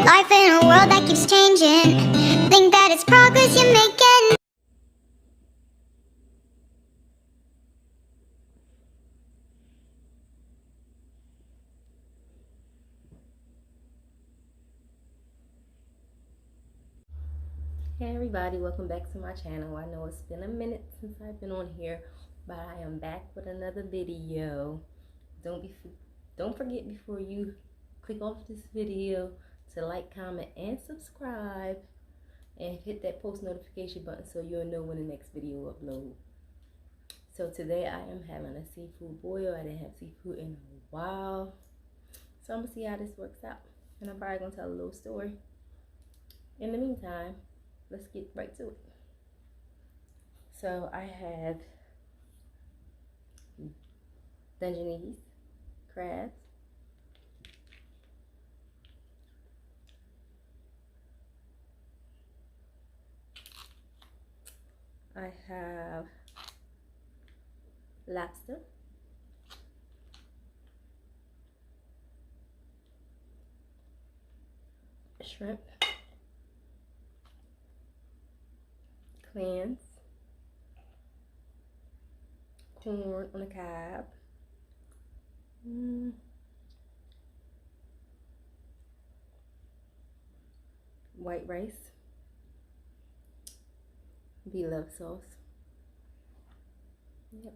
Life in a world that keeps changing. Think that it's progress you're making. Hey everybody, welcome back to my channel. I know it's been a minute since I've been on here, but I am back with another video. Don't forget before you click off this video to like, comment, and subscribe, and hit that post notification button so you'll know when the next video uploads. So today I am having a seafood boil. I didn't have seafood in a while, so I'm gonna see how this works out, and I'm probably gonna tell a little story. In the meantime, let's get right to it. So I have Dungeness crabs, I have lobster, shrimp, clams, corn on the cob, white rice, Bloves sauce. Yep.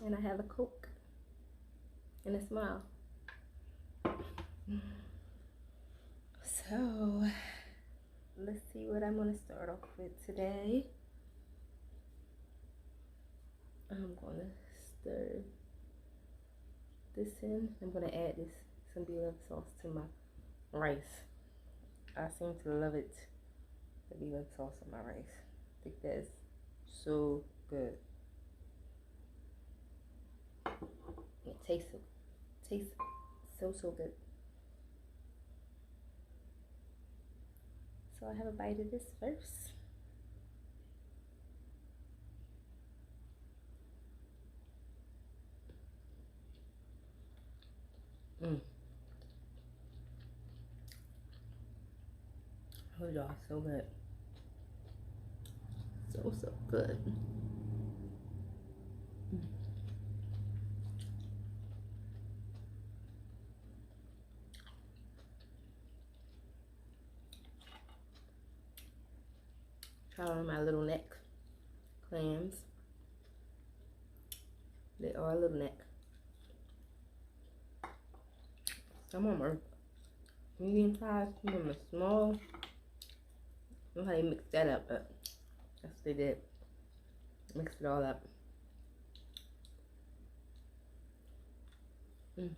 And I have a Coke and a smile. So let's see what I'm going to start off with today. I'm going to stir this in. I'm going to add some Bloves sauce to my rice. I seem to love it, the Bloves sauce on my rice. I think that's so good. It tastes so good. So I have a bite of this first. Oh y'all, so good. So good. Try on my little neck clams. They are a little neck. Some of them are medium size, some of them are small. I don't know how they mixed that up, but that's what they did. Mixed it all up. Take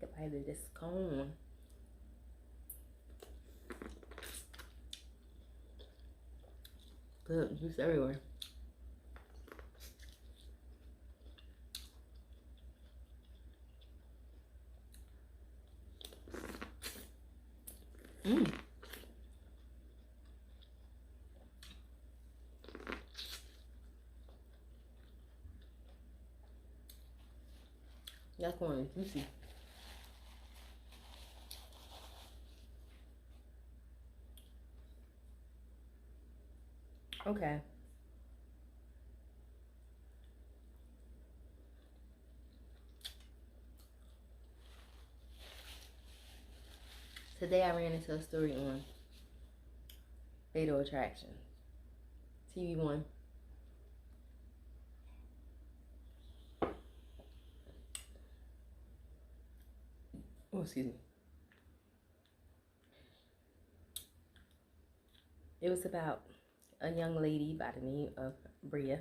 a bite of this cone. Good juice everywhere. That corn is juicy. Okay. Today I ran into a story on Fatal Attraction, TV1. Oh, excuse me. It was about a young lady by the name of Bria.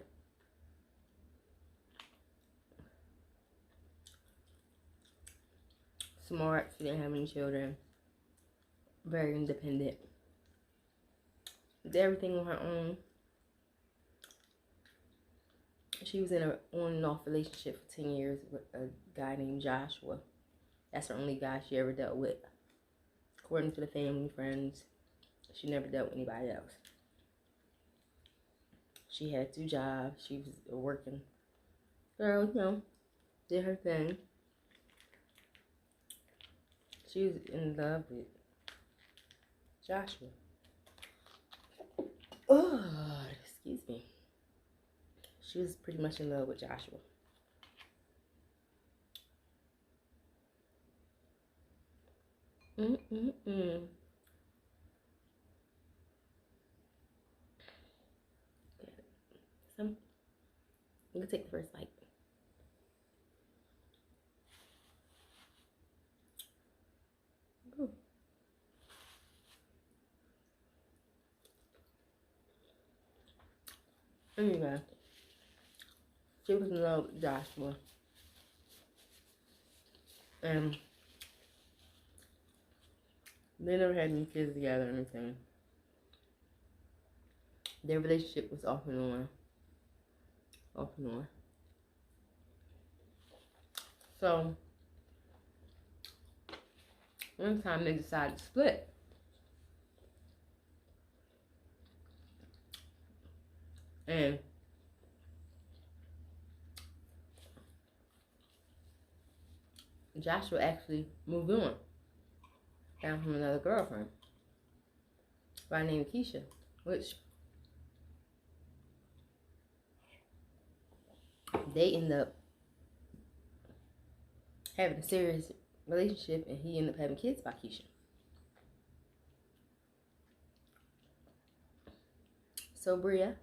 Smart, she didn't have any children. Very independent. Did everything on her own. She was in an on and off relationship for 10 years with a guy named Joshua. That's the only guy she ever dealt with. According to the family, friends, she never dealt with anybody else. She had 2 jobs. She was a working girl, you know, did her thing. She was in love with Joshua. Oh, excuse me. She was pretty much in love with Joshua. Some, I'm gonna take the first bite. Ooh. Anyway, she was in love with Joshua. And they never had any kids together or anything. Their relationship was off and on. Off and on. So, one time they decided to split. And Joshua actually moved on. Found him another girlfriend by the name of Keisha, which they end up having a serious relationship, and he ended up having kids by Keisha. So Bria,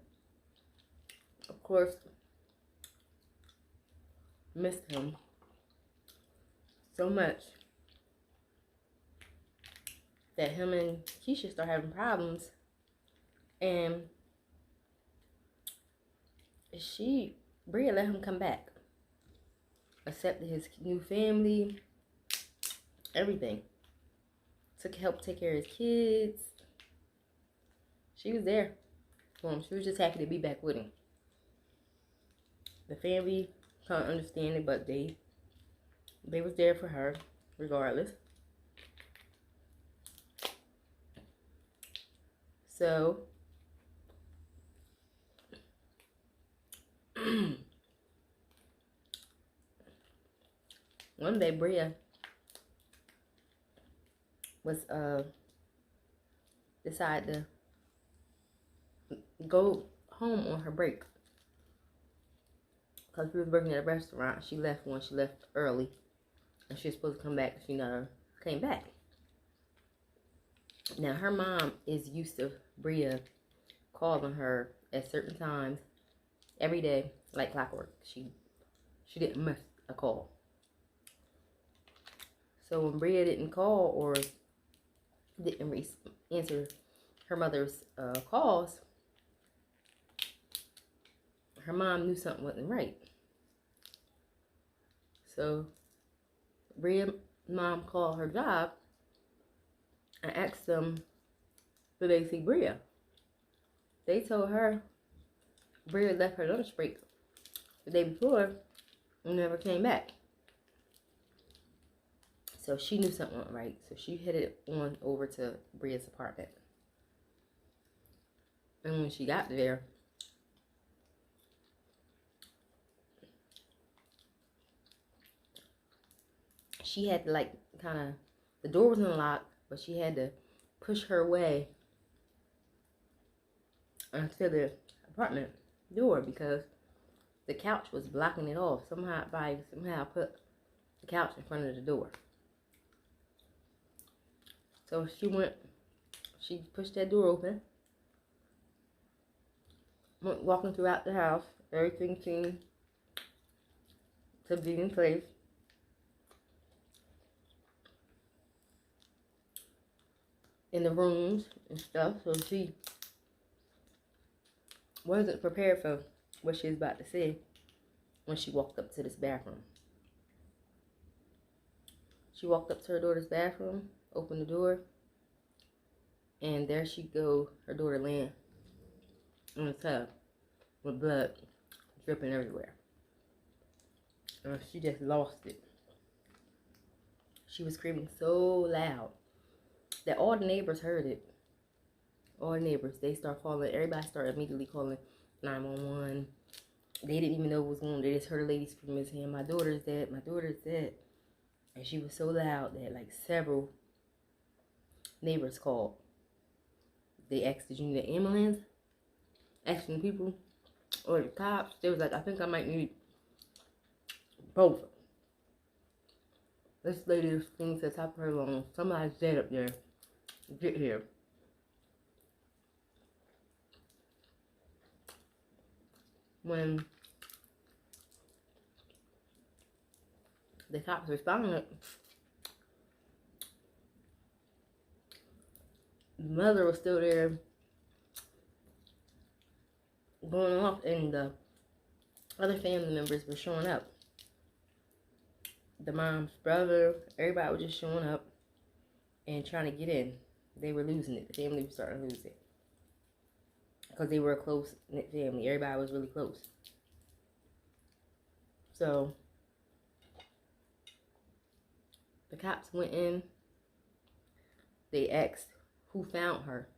of course, missed him so much that him and Keisha start having problems, and Bria let him come back, accepted his new family, everything, help take care of his kids. She was there for him. She was just happy to be back with him. The family can't understand it, but they was there for her regardless. So one day Bria was decided to go home on her break because she was working at a restaurant. She left early, and she was supposed to come back. She never came back. Now her mom is used to Bria calling her at certain times every day, like clockwork. She didn't miss a call. So when Bria didn't call or didn't answer her mother's calls, her mom knew something wasn't right. So Bria's mom called her job and asked them, do they see Bria? They told her Bria left her lunch break the day before and never came back. So she knew something wasn't right. So she headed on over to Bria's apartment. And when she got there, she had to the door was unlocked, but she had to push her way onto the apartment door because the couch was blocking it off. Somehow put the couch in front of the door. So she pushed that door open, went walking throughout the house. Everything seemed to be in place. In the rooms and stuff, so she wasn't prepared for what she was about to see when she walked up to this bathroom. She walked up to her daughter's bathroom, opened the door, and there she go, her daughter laying in the tub with blood dripping everywhere. And she just lost it. She was screaming so loud that all the neighbors heard it. All the neighbors, they start calling. Everybody started immediately calling 911. They didn't even know what was going on. They just heard a lady screaming, saying, "My daughter's dead, my daughter's dead." And she was so loud that like several neighbors called. They asked, "Did you need an ambulance?" Asking the people or the cops. They was like, "I think I might need both." This lady was screaming to the top of her lungs, "Somebody's dead up there. Get here." When the cops responded, the mother was still there going off, and the other family members were showing up. The mom's brother, everybody was just showing up and trying to get in. They were losing it. The family was starting to lose it. Because they were a close-knit family. Everybody was really close. So, the cops went in. They asked who found her.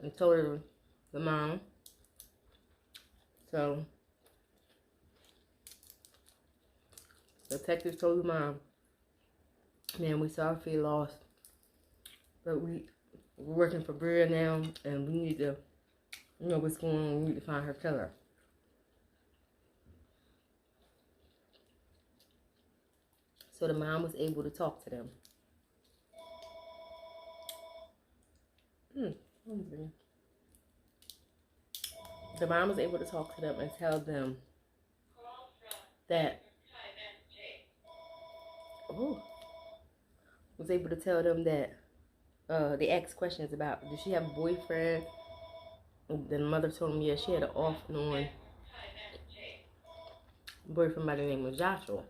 And told her the mom. So, the detective told the mom, "Man, we sorry for your loss, but we're working for Bria now, and we need to know what's going on. We need to find her killer." So the mom was able to talk to them. The mom was able to talk to them and tell them that was able to tell them that they asked questions about, did she have a boyfriend? And then the mother told them, yeah, she had an off and on boyfriend by the name of Joshua.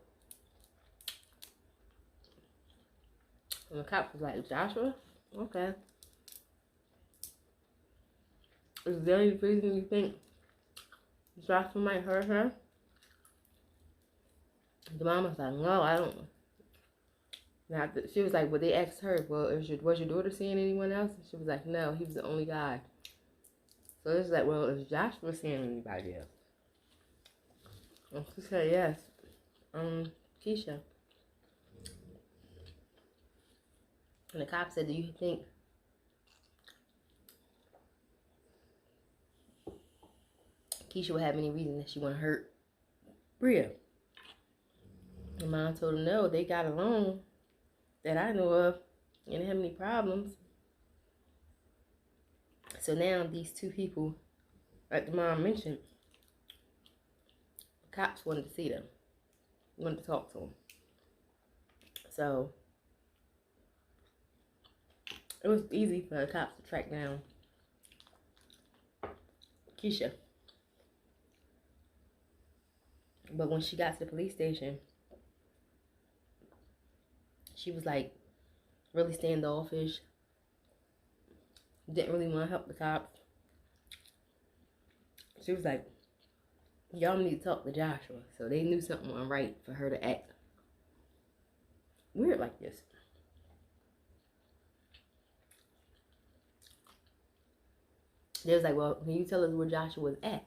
And the cop was like, "Joshua? Okay. Is there any reason you think Joshua might hurt her?" The mom was like, "No, I don't." Now, she was like, well, they asked her, "Well, was your daughter seeing anyone else?" And she was like, "No, he was the only guy." So it's like, well, is Joshua seeing anybody else? And she said, "Yes, Keisha." And the cop said, "Do you think Keisha would have any reason that she want to hurt Bria?" And mom told him, "No, they got along that I know of, and didn't have any problems." So now these two people, like the mom mentioned, the cops wanted to see them, wanted to talk to them. So it was easy for the cops to track down Keisha. But when she got to the police station, she was like really standoffish. Didn't really want to help the cops. She was like, "Y'all need to talk to Joshua." So they knew something wasn't right for her to act weird like this. They was like, "Well, can you tell us where Joshua was at?"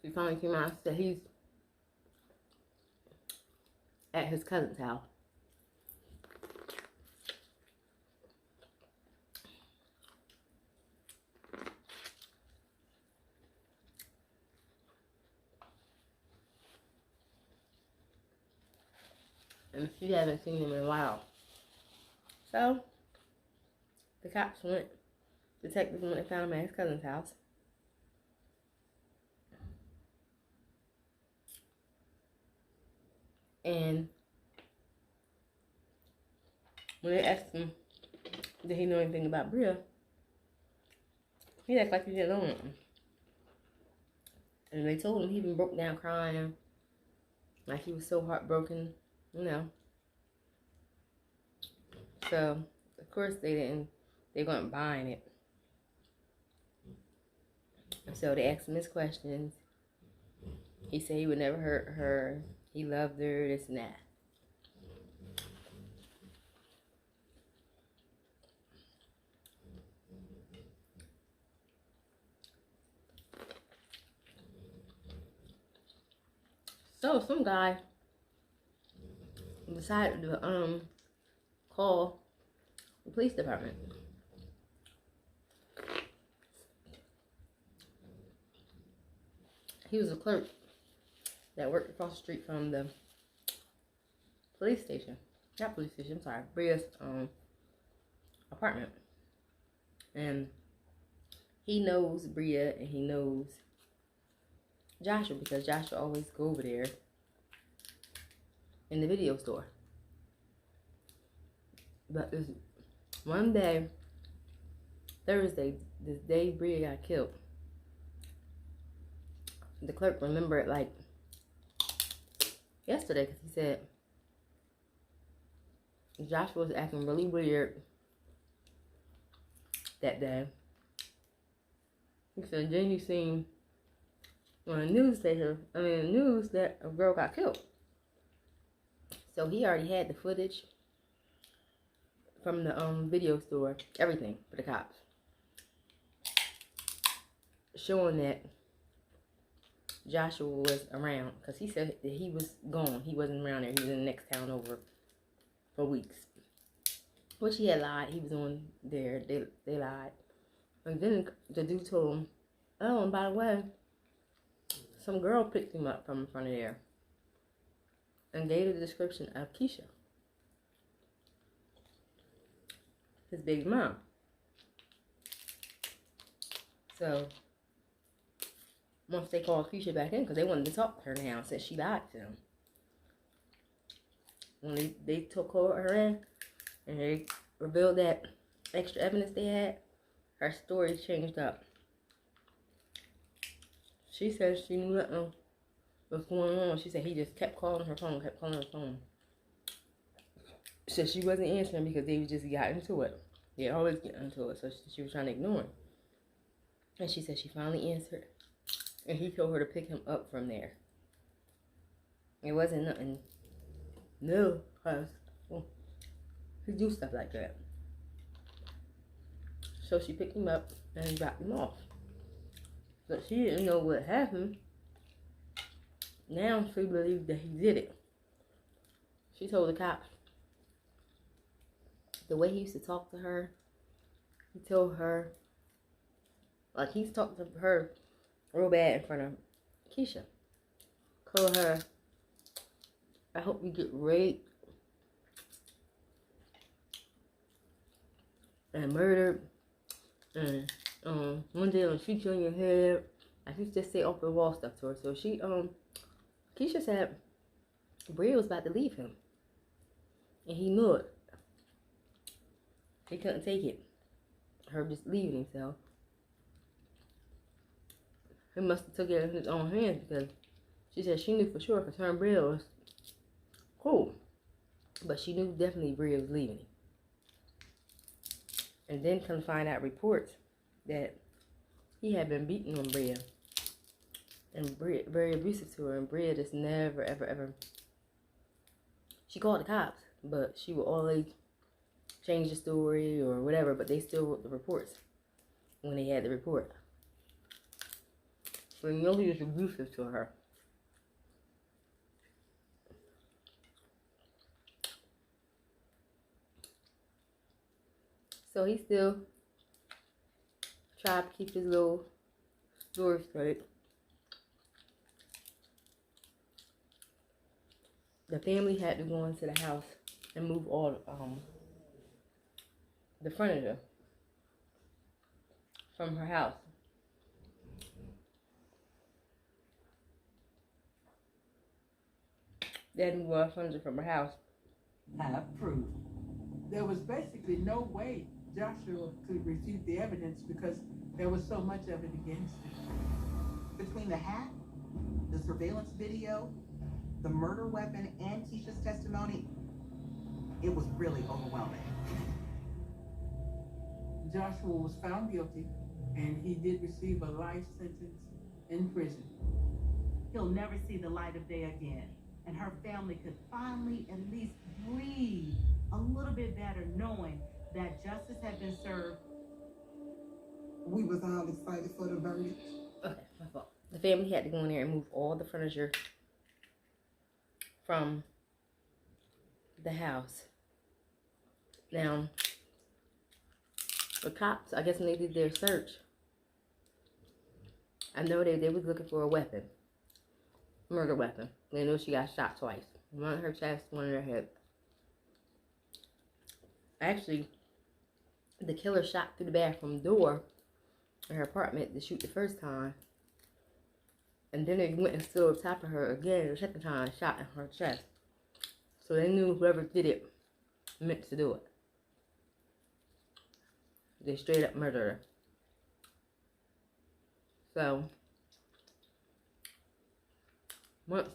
She finally came out and said he's at his cousin's house. And she hasn't seen him in a while. So the cops went, detectives went and found him at his cousin's house. And when they asked him, did he know anything about Bria, he acted like he didn't know nothing. And they told him, he even broke down crying, like he was so heartbroken, you know. So, of course, they weren't buying it. So they asked him his questions. He said he would never hurt her. He loved her, this and that. So some guy decided to call the police department. He was a clerk that worked across the street from the police station. Not police station, I'm sorry, Bria's apartment. And he knows Bria and he knows Joshua because Joshua always go over there in the video store. But this one day, Thursday, this day Bria got killed, the clerk remembered like yesterday because he said Joshua was acting really weird that day. He said Jamie seen on the news that a girl got killed. So he already had the footage from the video store, everything for the cops, showing that Joshua was around, because he said that he was gone. He wasn't around there. He was in the next town over for weeks. Which he had lied. He was on there. They lied. And then the dude told him, oh, and by the way, some girl picked him up from in front of there and gave the description of Keisha, his big mom. So once they called Keisha back in, because they wanted to talk to her now since she lied to them. When they took her in and they revealed that extra evidence they had, her story changed up. She said she knew nothing was going on. She said he just kept calling her phone, She said she wasn't answering because they just got into it. They always get into it, so she was trying to ignore him. And she said she finally answered. And he told her to pick him up from there. It wasn't nothing new, because he do stuff like that. So she picked him up and dropped him off. But she didn't know what happened. Now she believed that he did it. She told the cops the way he used to talk to her, he told her, like he's talked to her real bad in front of Keisha. Call her, I hope you get raped and murdered, and one day I'll shoot you on your head. I used to just say off the wall stuff to her. So she Keisha said Bria was about to leave him, and he knew it. He couldn't take it, her just leaving himself. He must have took it in his own hands, because she said she knew for sure, because her and Bria was cool. But she knew definitely Bria was leaving him. And then come find out reports that he had been beating on Bria. And Bria, very abusive to her. And Bria just never, ever, ever. She called the cops, but she would always change the story or whatever. But they still wrote the reports when they had the report. So you know he was abusive to her. So he still tried to keep his little story straight. The family had to go into the house and move all the furniture from her house. They had to move all the furniture from her house. Have proof. There was basically no way Joshua could refute the evidence because there was so much of it against him. Between the hat, the surveillance video, the murder weapon, and Keisha's testimony, it was really overwhelming. Joshua was found guilty and he did receive a life sentence in prison. He'll never see the light of day again, and her family could finally at least breathe a little bit better knowing that justice had been served. We was all excited for the verdict. Okay, my fault. The family had to go in there and move all the furniture from the house. Now, the cops, I guess when they did their search, I know they was looking for a weapon. Murder weapon. They know she got shot twice. One in her chest, one in her head. Actually, the killer shot through the bathroom door in her apartment to shoot the first time. And then they went and stood on top of her again the second time, shot in her chest. So they knew whoever did it meant to do it. They straight up murdered her. So, once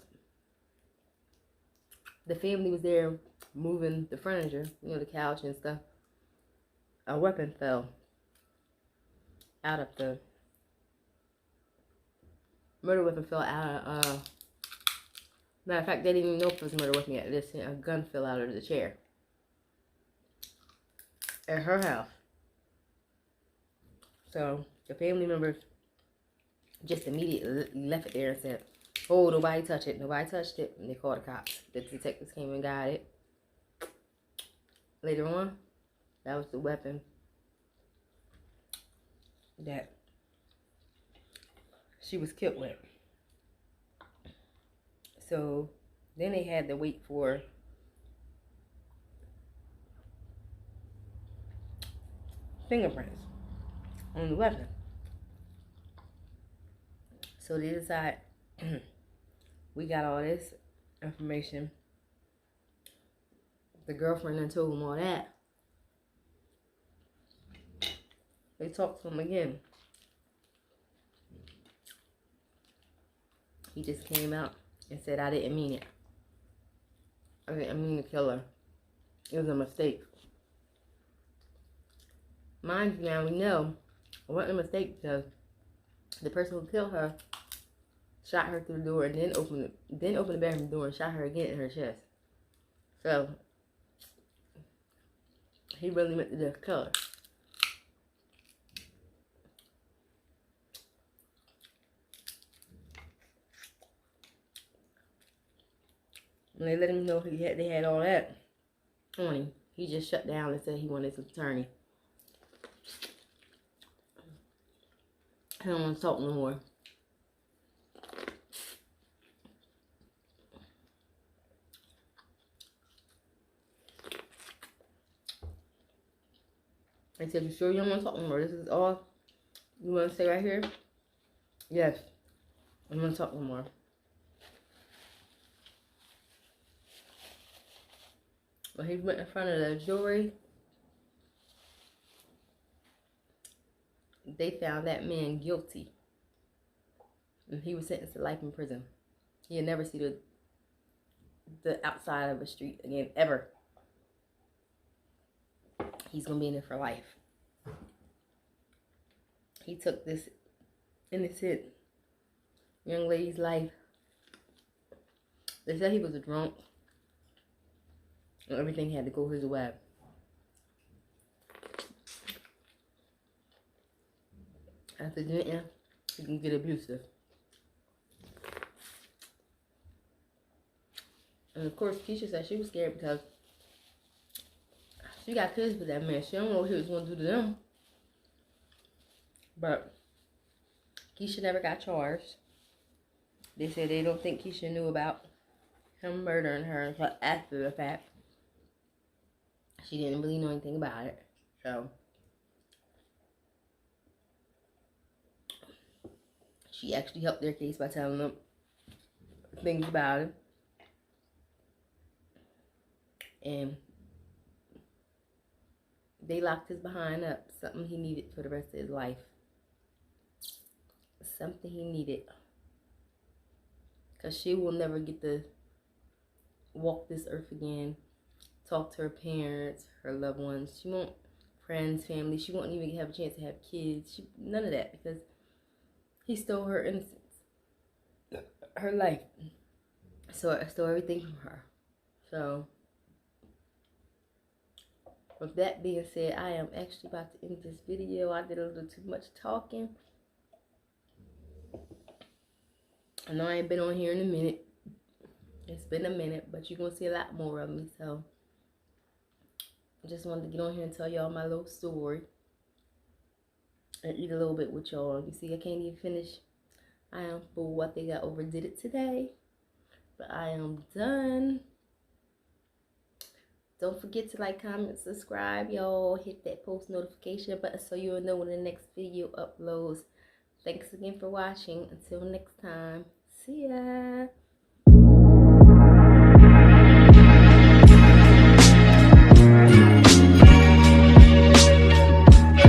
the family was there moving the furniture, you know, the couch and stuff, a weapon fell out of the murder weapon fell out of, matter of fact, they didn't even know if it was a murder weapon yet. This a gun fell out of the chair at her house. So the family members just immediately left it there and said, "Oh, nobody touched it. Nobody touched it." And they called the cops. The detectives came and got it. Later on, that was the weapon that she was killed with. So then they had to wait for fingerprints on the weapon. So they decide, we got all this information. The girlfriend then told them all that. They talked to him again. He just came out and said, "I didn't mean it. I didn't mean to kill her. It was a mistake." Mind you, now we know it wasn't a mistake because the person who killed her shot her through the door and then opened the bathroom door and shot her again in her chest. So he really meant to just kill her. When they let him know they had all that on him, he just shut down and said he wanted his attorney. I don't want to talk no more. I said, "You sure you don't want to talk no more? This is all you want to say right here?" "Yes, I don't want to talk no more." When he went in front of the jury, they found that man guilty. And he was sentenced to life in prison. He'll never see the outside of a street again, ever. He's going to be in there for life. He took this innocent young lady's life. They said he was a drunk. And everything had to go his way. After drinking, he can get abusive. And of course, Keisha said she was scared because she got kids with that man. She don't know what he was going to do to them. But Keisha never got charged. They said they don't think Keisha knew about him murdering her until after the fact. She didn't really know anything about it. So she actually helped their case by telling them things about it. And they locked his behind up. Something he needed for the rest of his life. Something he needed. Because she will never get to walk this earth again. Talk to her parents, her loved ones. She won't friends, family. She won't even have a chance to have kids. None of that, because he stole her innocence, her life. So I stole everything from her. So with that being said, I am actually about to end this video. I did a little too much talking. I know I ain't been on here in a minute. It's been a minute, but you're going to see a lot more of me. So I just wanted to get on here and tell y'all my little story. And eat a little bit with y'all. You see, I can't even finish. I am full. I think I overdid it today. But I am done. Don't forget to like, comment, subscribe, y'all. Hit that post notification button so you'll know when the next video uploads. Thanks again for watching. Until next time. See ya.